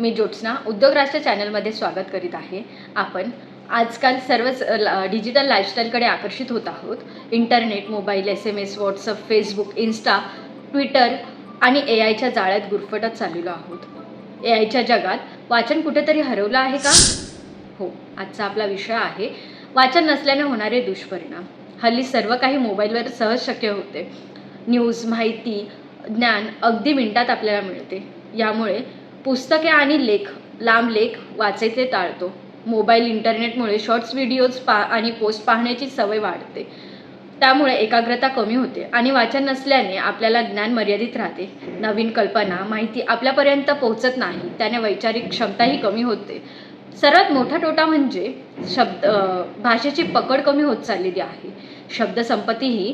मी ज्योत्स्ना उद्योग राष्ट्र चॅनलमध्ये स्वागत करीत आहे. आपण आजकाल सर्वच डिजिटल लाईफस्टाईलकडे आकर्षित होत आहोत. Internet, mobile, SMS, WhatsApp, Facebook, Insta, Twitter आणि AIच्या जाळ्यात गुरफटत चाललेलो आहोत. AIच्या जगात वाचन कुठेतरी हरवलं आहे का? हो, आजचा आपला विषय आहे वाचन नसल्याने होणारे दुष्परिणाम. हल्ली सर्व काही मोबाईलवर सहज शक्य होते. न्यूज, माहिती, ज्ञान अगदी मिनिटात आपल्याला मिळते. यामुळे पुस्तके आणि लांब लेख वाचायचे टाळतो. मोबाईल, इंटरनेटमुळे शॉर्ट्स व्हिडिओज आणि पोस्ट पाहण्याची सवय वाढते. त्यामुळे एकाग्रता कमी होते आणि वाचन नसल्याने आपल्याला ज्ञान मर्यादित राहते. नवीन कल्पना, माहिती आपल्यापर्यंत पोहोचत नाही. त्याने वैचारिक क्षमताही कमी होते. सर्वात मोठा तोटा म्हणजे भाषेची पकड कमी होत चाललेली आहे. शब्दसंपत्तीही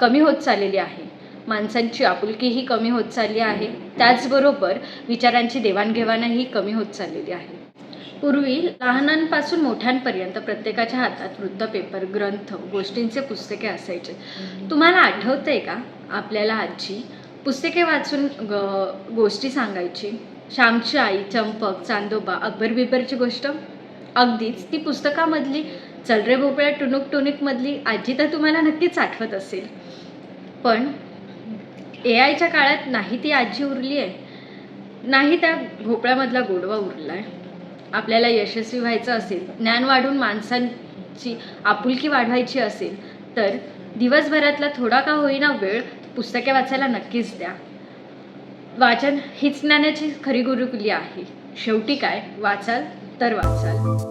कमी होत चाललेली आहे. माणसांची आपुलकीही कमी होत चालली आहे. त्याचबरोबर विचारांची देवाणघेवाणही कमी होत चाललेली आहे. पूर्वी लहानांपासून मोठ्यांपर्यंत प्रत्येकाच्या हातात वृत्तपेपर, ग्रंथ, गोष्टींचे पुस्तके असायचे. तुम्हाला आठवतंय का आपल्याला आजी पुस्तके वाचून गोष्टी सांगायची? श्यामची आई, चंपक, चांदोबा, अकबर बिकबरची गोष्ट. अगदीच ती पुस्तकामधली चल रे भोपळ्या टुणूक टुणूकमधली आजी तर तुम्हाला नक्कीच आठवत असेल. पण AIच्या काळात नाही ती आजी उरली आहे, नाही त्या भोपळ्यामधला गोडवा उरला आहे. आपल्याला यशस्वी व्हायचं असेल, ज्ञान वाढून माणसांची आपुलकी वाढवायची असेल तर दिवसभरातला थोडा का होईना वेळ पुस्तके वाचायला नक्कीच द्या. वाचन हीच ज्ञानाची खरी गुरुकिल्ली आहे. शेवटी काय, वाचाल तर वाचाल.